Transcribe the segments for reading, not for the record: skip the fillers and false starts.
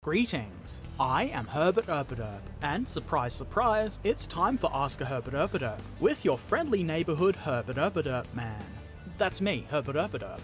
Greetings, I am Herbert Erpaderp, and surprise surprise, it's time for Ask a Herbert Erpaderp, with your friendly neighbourhood Herbert Erpaderp man. That's me, Herbert Erpaderp.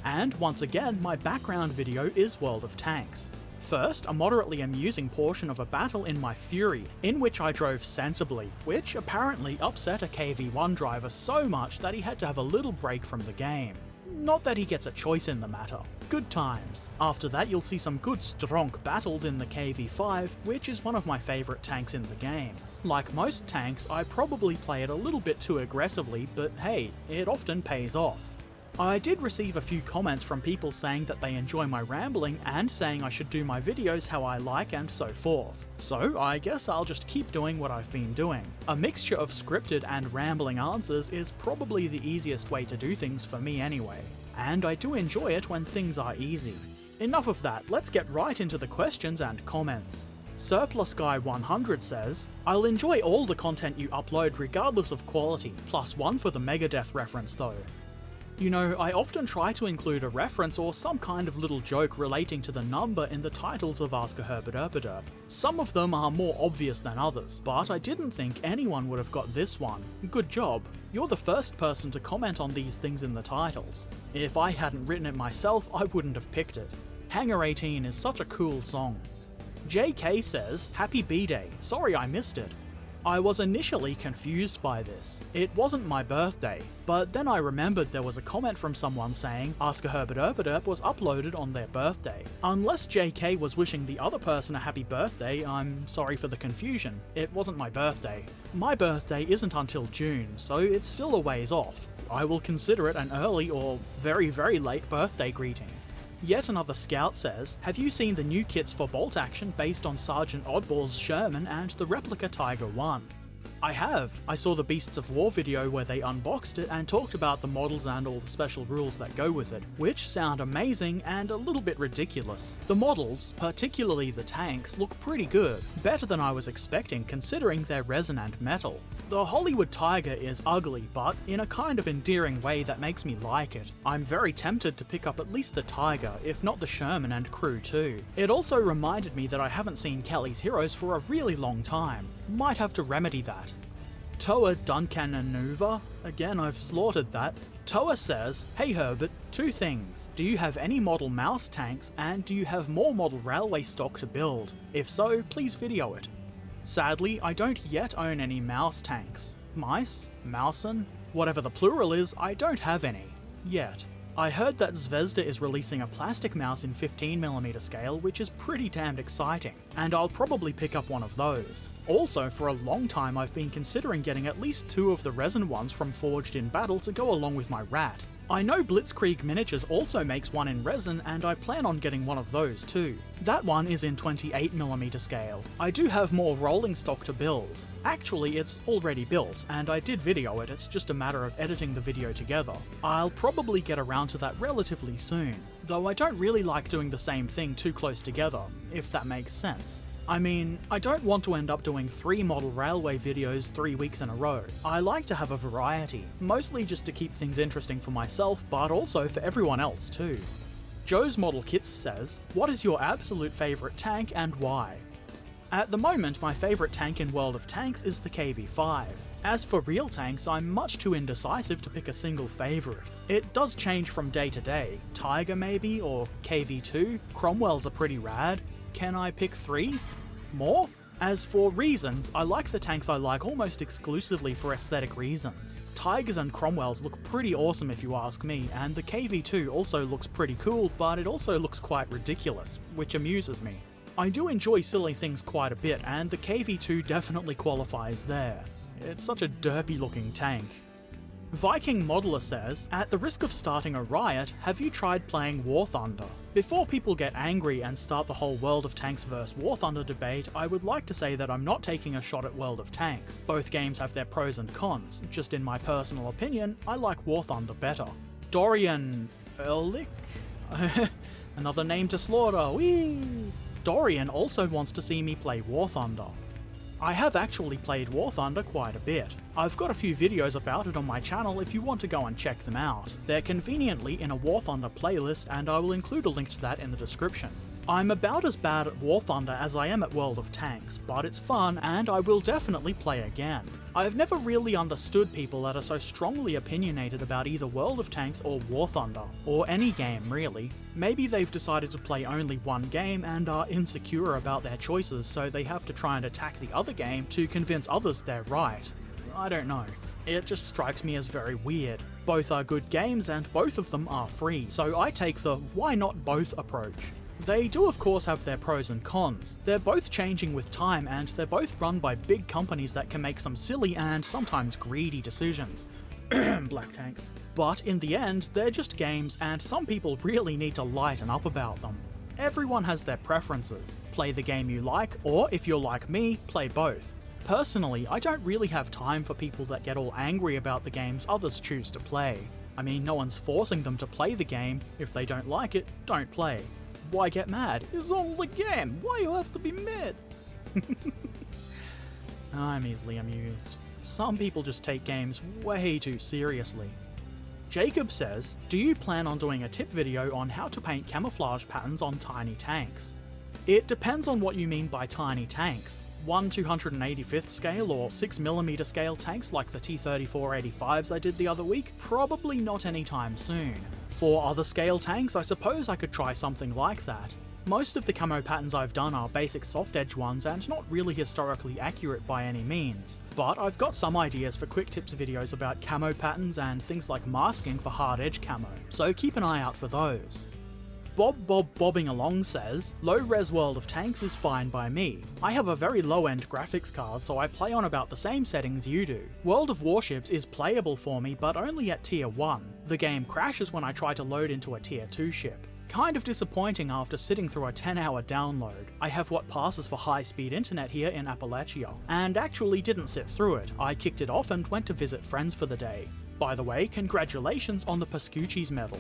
And once again, my background video is World of Tanks. First, a moderately amusing portion of a battle in my Fury, in which I drove sensibly, which apparently upset a KV-1 driver so much that he had to have a little break from the game. Not that he gets a choice in the matter. Good times. After that you'll see some good stronk battles in the KV-5, which is one of my favourite tanks in the game. Like most tanks, I probably play it a little bit too aggressively, but hey, it often pays off. I did receive a few comments from people saying that they enjoy my rambling and saying I should do my videos how I like and so forth. So I guess I'll just keep doing what I've been doing. A mixture of scripted and rambling answers is probably the easiest way to do things for me anyway. And I do enjoy it when things are easy. Enough of that, let's get right into the questions and comments. Surplus Guy 100 says, I'll enjoy all the content you upload regardless of quality, +1 for the Megadeth reference though. You know, I often try to include a reference or some kind of little joke relating to the number in the titles of Ask a Herbert Erpaderp. Some of them are more obvious than others, but I didn't think anyone would have got this one. Good job. You're the first person to comment on these things in the titles. If I hadn't written it myself, I wouldn't have picked it. Hangar 18 is such a cool song. JK says, Happy B-Day, sorry I missed it. I was initially confused by this. It wasn't my birthday, but then I remembered there was a comment from someone saying Ask a Herbert Erpaderp was uploaded on their birthday. Unless JK was wishing the other person a happy birthday, I'm sorry for the confusion. It wasn't my birthday. My birthday isn't until June, so it's still a ways off. I will consider it an early or very late birthday greeting. Yet another scout says, have you seen the new kits for bolt action based on Sergeant Oddball's Sherman and the replica Tiger 1? I have. I saw the Beasts of War video where they unboxed it and talked about the models and all the special rules that go with it, which sound amazing and a little bit ridiculous. The models, particularly the tanks, look pretty good, better than I was expecting considering their resin and metal. The Hollywood Tiger is ugly, but in a kind of endearing way that makes me like it. I'm very tempted to pick up at least the Tiger, if not the Sherman and crew too. It also reminded me that I haven't seen Kelly's Heroes for a really long time. Might have to remedy that. Toa Duncananuva? Again, I've slaughtered that. Toa says, Hey Herbert, two things. Do you have any model mouse tanks, and do you have more model railway stock to build? If so, please video it. Sadly, I don't yet own any mouse tanks. Mice? Mousen? Whatever the plural is, I don't have any. Yet. I heard that Zvezda is releasing a plastic mouse in 15mm scale, which is pretty damned exciting, and I'll probably pick up one of those. Also, for a long time I've been considering getting at least 2 of the resin ones from Forged in Battle to go along with my rat. I know Blitzkrieg Miniatures also makes one in resin, and I plan on getting one of those too. That one is in 28mm scale. I do have more rolling stock to build. Actually, it's already built, and I did video it, it's just a matter of editing the video together. I'll probably get around to that relatively soon, though I don't really like doing the same thing too close together, if that makes sense. I mean, I don't want to end up doing 3 model railway videos 3 weeks in a row. I like to have a variety, mostly just to keep things interesting for myself, but also for everyone else too. Joe's Model Kits says, what is your absolute favourite tank and why? At the moment, my favourite tank in World of Tanks is the KV-5. As for real tanks, I'm much too indecisive to pick a single favourite. It does change from day to day. Tiger maybe, or KV-2. Cromwells are pretty rad. Can I pick 3? More? As for reasons, I like the tanks I like almost exclusively for aesthetic reasons. Tigers and Cromwells look pretty awesome if you ask me, and the KV-2 also looks pretty cool, but it also looks quite ridiculous, which amuses me. I do enjoy silly things quite a bit, and the KV-2 definitely qualifies there. It's such a derpy looking tank. Viking Modeler says, at the risk of starting a riot, have you tried playing War Thunder? Before people get angry and start the whole World of Tanks vs War Thunder debate, I would like to say that I'm not taking a shot at World of Tanks. Both games have their pros and cons, just in my personal opinion, I like War Thunder better. Dorian Ehrlich? Another name to slaughter, whee! Dorian also wants to see me play War Thunder. I have actually played War Thunder quite a bit. I've got a few videos about it on my channel if you want to go and check them out. They're conveniently in a War Thunder playlist, and I will include a link to that in the description. I'm about as bad at War Thunder as I am at World of Tanks, but it's fun and I will definitely play again. I've never really understood people that are so strongly opinionated about either World of Tanks or War Thunder, or any game really. Maybe they've decided to play only one game and are insecure about their choices, so they have to try and attack the other game to convince others they're right. I don't know. It just strikes me as very weird. Both are good games and both of them are free, so I take the why not both approach. They do of course have their pros and cons. They're both changing with time and they're both run by big companies that can make some silly and sometimes greedy decisions. Black tanks. But in the end, they're just games and some people really need to lighten up about them. Everyone has their preferences. Play the game you like, or if you're like me, play both. Personally, I don't really have time for people that get all angry about the games others choose to play. I mean, no one's forcing them to play the game. If they don't like it, don't play. Why get mad? It's only a game. Why you have to be mad? I'm easily amused. Some people just take games way too seriously. Jacob says, do you plan on doing a tip video on how to paint camouflage patterns on tiny tanks? It depends on what you mean by tiny tanks. 1/285th scale or 6mm scale tanks like the T-34-85s I did the other week? Probably not anytime soon. For other scale tanks, I suppose I could try something like that. Most of the camo patterns I've done are basic soft edge ones and not really historically accurate by any means, but I've got some ideas for quick tips videos about camo patterns and things like masking for hard edge camo, so keep an eye out for those. Bobbing along says, low-res World of Tanks is fine by me. I have a very low-end graphics card, so I play on about the same settings you do. World of Warships is playable for me, but only at tier 1. The game crashes when I try to load into a tier 2 ship. Kind of disappointing after sitting through a 10-hour download. I have what passes for high-speed internet here in Appalachia, and actually didn't sit through it. I kicked it off and went to visit friends for the day. By the way, congratulations on the Pascucci's medal.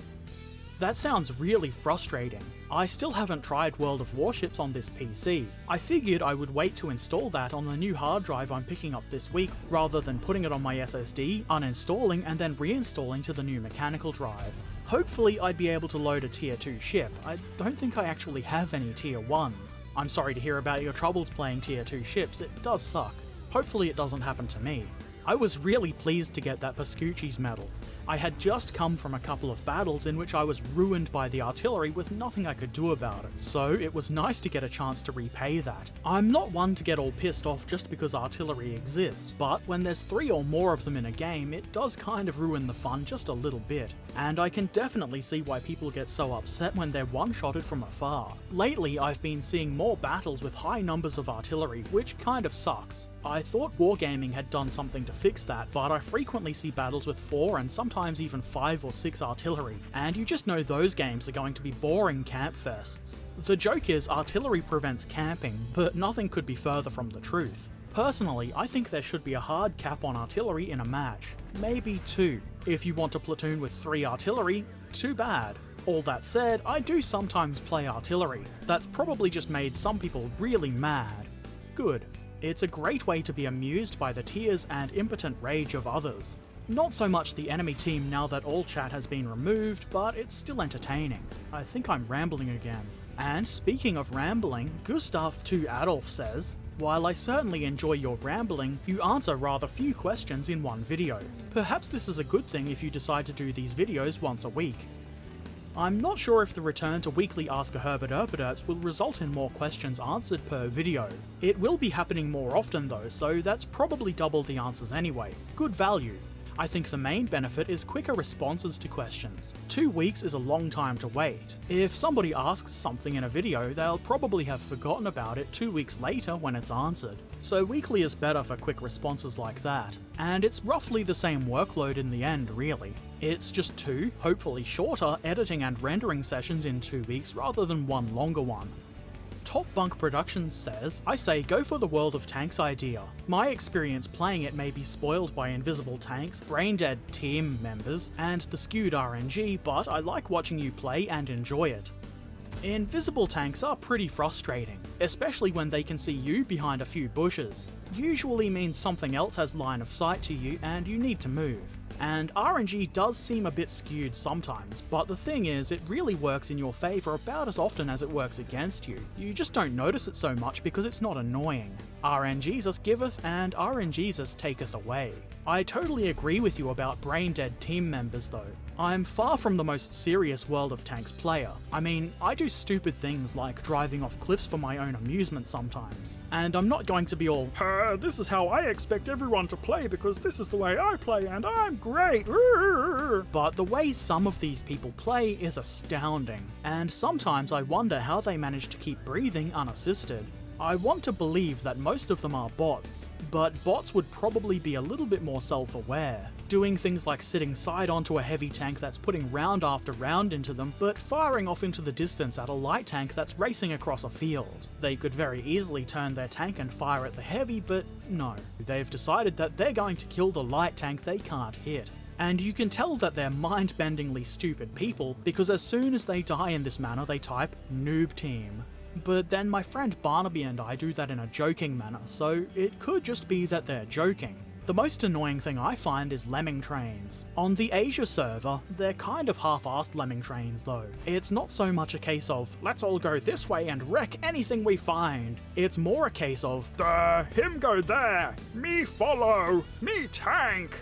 That sounds really frustrating. I still haven't tried World of Warships on this PC. I figured I would wait to install that on the new hard drive I'm picking up this week, rather than putting it on my SSD, uninstalling and then reinstalling to the new mechanical drive. Hopefully I'd be able to load a tier 2 ship. I don't think I actually have any tier 1s. I'm sorry to hear about your troubles playing tier 2 ships, it does suck. Hopefully it doesn't happen to me. I was really pleased to get that Pascucci's medal. I had just come from a couple of battles in which I was ruined by the artillery with nothing I could do about it, so it was nice to get a chance to repay that. I'm not one to get all pissed off just because artillery exists, but when there's 3 or more of them in a game, it does kind of ruin the fun just a little bit. And I can definitely see why people get so upset when they're one-shotted from afar. Lately, I've been seeing more battles with high numbers of artillery, which kind of sucks. I thought Wargaming had done something to fix that, but I frequently see battles with 4 and sometimes even 5 or 6 artillery, and you just know those games are going to be boring camp fests. The joke is artillery prevents camping, but nothing could be further from the truth. Personally, I think there should be a hard cap on artillery in a match. Maybe 2. If you want a platoon with 3 artillery, too bad. All that said, I do sometimes play artillery. That's probably just made some people really mad. Good. It's a great way to be amused by the tears and impotent rage of others. Not so much the enemy team now that all chat has been removed, but it's still entertaining. I think I'm rambling again. And speaking of rambling, Gustav to Adolf says, while I certainly enjoy your rambling, you answer rather few questions in one video. Perhaps this is a good thing if you decide to do these videos once a week. I'm not sure if the return to weekly Ask a Herbert Erpaderps will result in more questions answered per video. It will be happening more often though, so that's probably double the answers anyway. Good value. I think the main benefit is quicker responses to questions. 2 weeks is a long time to wait. If somebody asks something in a video, they'll probably have forgotten about it 2 weeks later when it's answered. So weekly is better for quick responses like that. And it's roughly the same workload in the end, really. It's just 2, hopefully shorter, editing and rendering sessions in 2 weeks rather than one longer one. Top Bunk Productions says, I say go for the World of Tanks idea. My experience playing it may be spoiled by invisible tanks, brain-dead team members, and the skewed RNG, but I like watching you play and enjoy it. Invisible tanks are pretty frustrating, especially when they can see you behind a few bushes. Usually means something else has line of sight to you and you need to move. And RNG does seem a bit skewed sometimes, but the thing is, it really works in your favour about as often as it works against you. You just don't notice it so much because it's not annoying. RNGesus giveth and RNGesus taketh away. I totally agree with you about brain-dead team members though. I'm far from the most serious World of Tanks player. I mean, I do stupid things like driving off cliffs for my own amusement sometimes. And I'm not going to be all, this is how I expect everyone to play because this is the way I play and I'm great. But the way some of these people play is astounding. And sometimes I wonder how they manage to keep breathing unassisted. I want to believe that most of them are bots, but bots would probably be a little bit more self-aware, doing things like sitting side onto a heavy tank that's putting round after round into them, but firing off into the distance at a light tank that's racing across a field. They could very easily turn their tank and fire at the heavy, but no. They've decided that they're going to kill the light tank they can't hit. And you can tell that they're mind-bendingly stupid people, because as soon as they die in this manner they type noob team. But then my friend Barnaby and I do that in a joking manner, so it could just be that they're joking. The most annoying thing I find is lemming trains. On the Asia server, they're kind of half-assed lemming trains though. It's not so much a case of, let's all go this way and wreck anything we find. It's more a case of, him go there, me follow, me tank.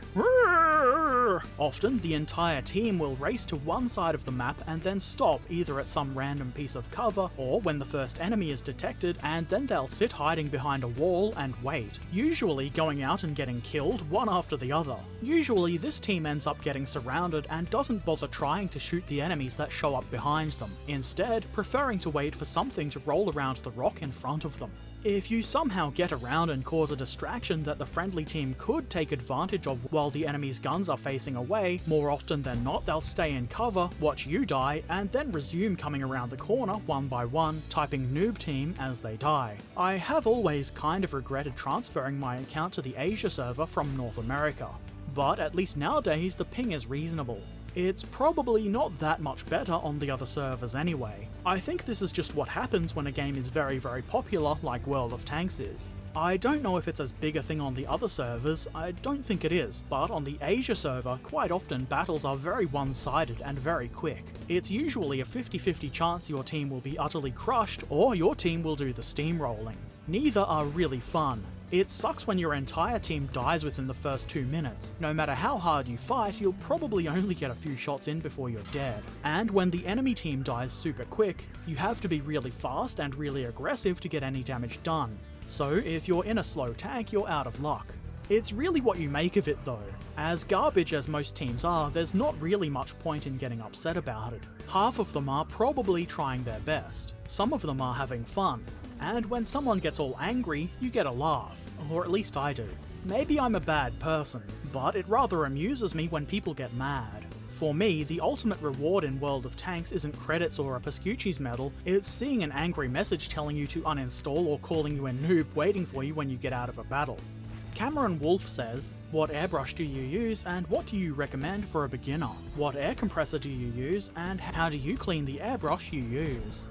Often, the entire team will race to one side of the map and then stop either at some random piece of cover or when the first enemy is detected, and then they'll sit hiding behind a wall and wait, usually going out and getting killed one after the other. Usually this team ends up getting surrounded and doesn't bother trying to shoot the enemies that show up behind them, instead preferring to wait for something to roll around the rock in front of them. If you somehow get around and cause a distraction that the friendly team could take advantage of while the enemy's guns are facing away, more often than not they'll stay in cover, watch you die, and then resume coming around the corner one by one, typing noob team as they die. I have always kind of regretted transferring my account to the Asia server from North America, but at least nowadays the ping is reasonable. It's probably not that much better on the other servers anyway. I think this is just what happens when a game is very popular like World of Tanks is. I don't know if it's as big a thing on the other servers, I don't think it is, but on the Asia server, quite often battles are very one-sided and very quick. It's usually a 50-50 chance your team will be utterly crushed or your team will do the steamrolling. Neither are really fun. It sucks when your entire team dies within the first 2 minutes. No matter how hard you fight, you'll probably only get a few shots in before you're dead. And when the enemy team dies super quick, you have to be really fast and really aggressive to get any damage done. So if you're in a slow tank, you're out of luck. It's really what you make of it though. As garbage as most teams are, there's not really much point in getting upset about it. Half of them are probably trying their best. Some of them are having fun. And when someone gets all angry, you get a laugh, or at least I do. Maybe I'm a bad person, but it rather amuses me when people get mad. For me, the ultimate reward in World of Tanks isn't credits or a Pascucci's medal, it's seeing an angry message telling you to uninstall or calling you a noob waiting for you when you get out of a battle. Cameron Wolf says, what airbrush do you use and what do you recommend for a beginner? What air compressor do you use and how do you clean the airbrush you use?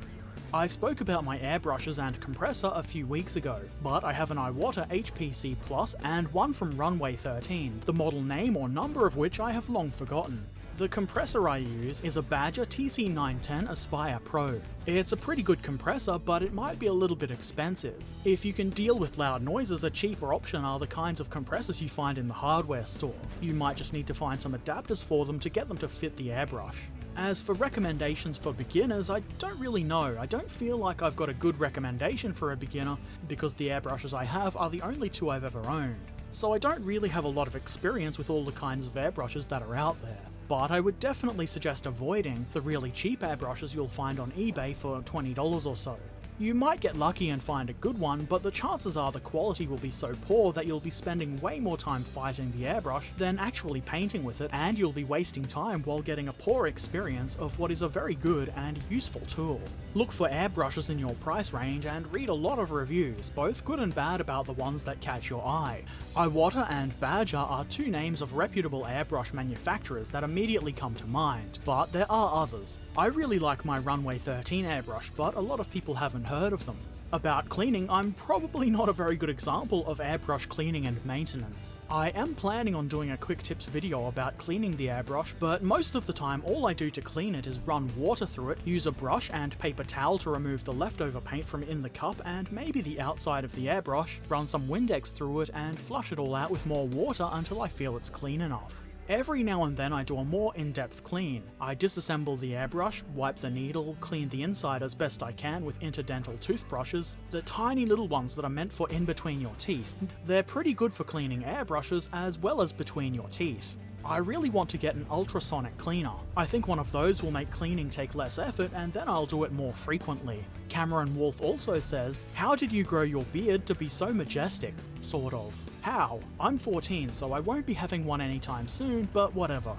I spoke about my airbrushes and compressor a few weeks ago, but I have an Iwata HPC Plus and one from Runway 13, the model name or number of which I have long forgotten. The compressor I use is a Badger TC910 Aspire Pro. It's a pretty good compressor, but it might be a little bit expensive. If you can deal with loud noises, a cheaper option are the kinds of compressors you find in the hardware store. You might just need to find some adapters for them to get them to fit the airbrush. As for recommendations for beginners, I don't really know. I don't feel like I've got a good recommendation for a beginner because the airbrushes I have are the only two I've ever owned. So I don't really have a lot of experience with all the kinds of airbrushes that are out there. But I would definitely suggest avoiding the really cheap airbrushes you'll find on eBay for $20 or so. You might get lucky and find a good one, but the chances are the quality will be so poor that you'll be spending way more time fighting the airbrush than actually painting with it, and you'll be wasting time while getting a poor experience of what is a very good and useful tool. Look for airbrushes in your price range and read a lot of reviews, both good and bad, about the ones that catch your eye. Iwata and Badger are two names of reputable airbrush manufacturers that immediately come to mind, but there are others. I really like my Runway 13 airbrush, but a lot of people haven't heard of them. About cleaning, I'm probably not a very good example of airbrush cleaning and maintenance. I am planning on doing a quick tips video about cleaning the airbrush, but most of the time all I do to clean it is run water through it, use a brush and paper towel to remove the leftover paint from in the cup and maybe the outside of the airbrush, run some Windex through it and flush it all out with more water until I feel it's clean enough. Every now and then I do a more in-depth clean. I disassemble the airbrush, wipe the needle, clean the inside as best I can with interdental toothbrushes, the tiny little ones that are meant for in between your teeth. They're pretty good for cleaning airbrushes as well as between your teeth. I really want to get an ultrasonic cleaner. I think one of those will make cleaning take less effort and then I'll do it more frequently. Cameron Wolf also says, "How did you grow your beard to be so majestic?" Sort of. How? I'm 14, so I won't be having one anytime soon, but whatever.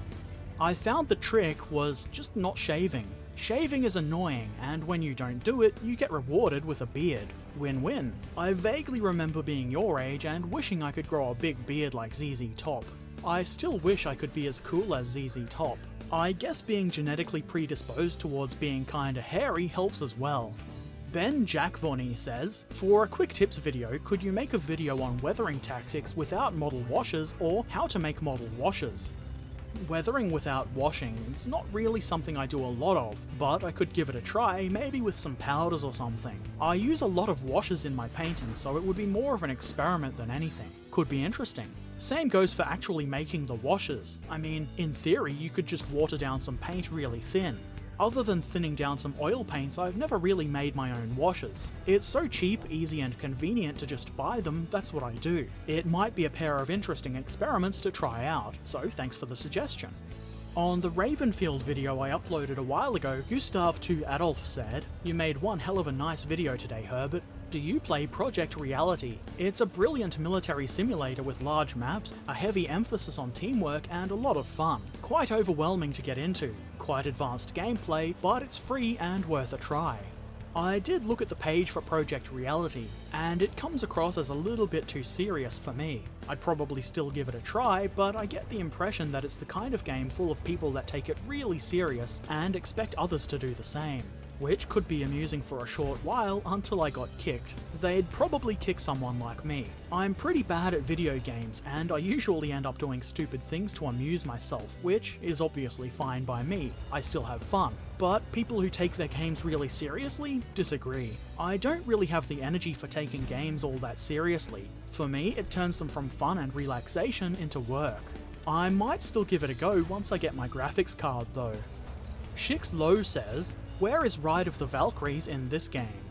I found the trick was just not shaving. Shaving is annoying, and when you don't do it, you get rewarded with a beard. Win-win. I vaguely remember being your age and wishing I could grow a big beard like ZZ Top. I still wish I could be as cool as ZZ Top. I guess being genetically predisposed towards being kinda hairy helps as well. Ben Jackvoni says, "For a quick tips video, could you make a video on weathering tactics without model washers or how to make model washers?" Weathering without washing is not really something I do a lot of, but I could give it a try, maybe with some powders or something. I use a lot of washers in my painting, so it would be more of an experiment than anything. Could be interesting. Same goes for actually making the washers. I mean, in theory, you could just water down some paint really thin. Other than thinning down some oil paints, I've never really made my own washers. It's so cheap, easy and convenient to just buy them, that's what I do. It might be a pair of interesting experiments to try out, so thanks for the suggestion. On the Ravenfield video I uploaded a while ago, Gustav2Adolf said, "You made one hell of a nice video today, Herbert. Do you play Project Reality? It's a brilliant military simulator with large maps, a heavy emphasis on teamwork, and a lot of fun. Quite overwhelming to get into. Quite advanced gameplay, but it's free and worth a try." I did look at the page for Project Reality, and it comes across as a little bit too serious for me. I'd probably still give it a try, but I get the impression that it's the kind of game full of people that take it really serious and expect others to do the same. Which could be amusing for a short while until I got kicked. They'd probably kick someone like me. I'm pretty bad at video games, and I usually end up doing stupid things to amuse myself, which is obviously fine by me. I still have fun. But people who take their games really seriously disagree. I don't really have the energy for taking games all that seriously. For me, it turns them from fun and relaxation into work. I might still give it a go once I get my graphics card though. Shix Low says, "Where is Ride of the Valkyries in this game?"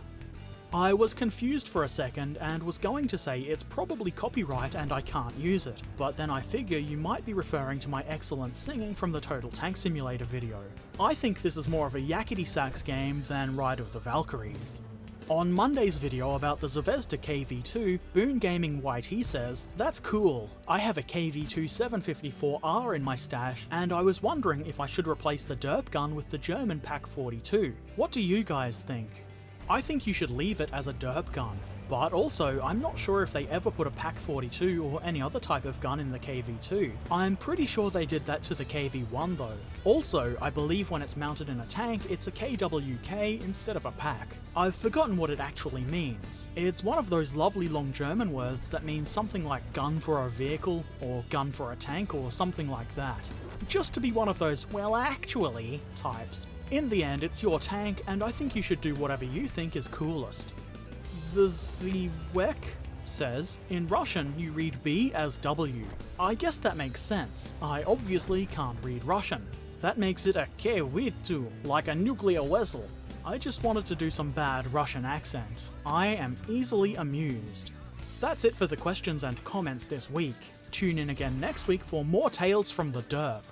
I was confused for a second and was going to say it's probably copyright and I can't use it, but then I figure you might be referring to my excellent singing from the Total Tank Simulator video. I think this is more of a yakety sax game than Ride of the Valkyries. On Monday's video about the Zvezda KV2, Boon Gaming YT says, "That's cool. I have a KV2 754R in my stash, and I was wondering if I should replace the derp gun with the German Pak 42. What do you guys think?" I think you should leave it as a derp gun. But also, I'm not sure if they ever put a Pak 42 or any other type of gun in the KV2. I'm pretty sure they did that to the KV1 though. Also, I believe when it's mounted in a tank, it's a KWK instead of a Pak. I've forgotten what it actually means. It's one of those lovely long German words that means something like gun for a vehicle, or gun for a tank, or something like that. Just to be one of those, well actually, types. In the end, it's your tank, and I think you should do whatever you think is coolest. Zziwek says, "In Russian, you read B as W. I guess that makes sense. I obviously can't read Russian. That makes it a K-witu, like a nuclear vessel. I just wanted to do some bad Russian accent. I am easily amused." That's it for the questions and comments this week. Tune in again next week for more tales from the derp.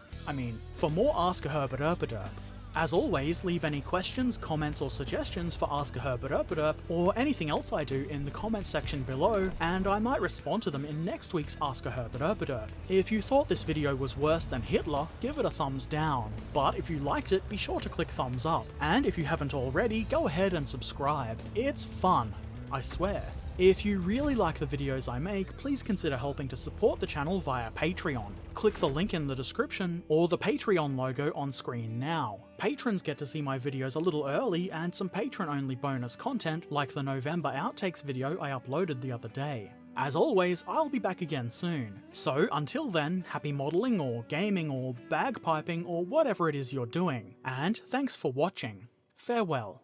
For more Ask a Herbert Erpaderp. As always, leave any questions, comments or suggestions for Ask a Herbert Erpaderp or anything else I do in the comments section below, and I might respond to them in next week's Ask a Herbert Erpaderp. If you thought this video was worse than Hitler, give it a thumbs down. But if you liked it, be sure to click thumbs up. And if you haven't already, go ahead and subscribe. It's fun, I swear. If you really like the videos I make, please consider helping to support the channel via Patreon. Click the link in the description or the Patreon logo on screen now. Patrons get to see my videos a little early and some patron-only bonus content like the November outtakes video I uploaded the other day. As always, I'll be back again soon. So until then, happy modelling or gaming or bagpiping or whatever it is you're doing. And thanks for watching. Farewell.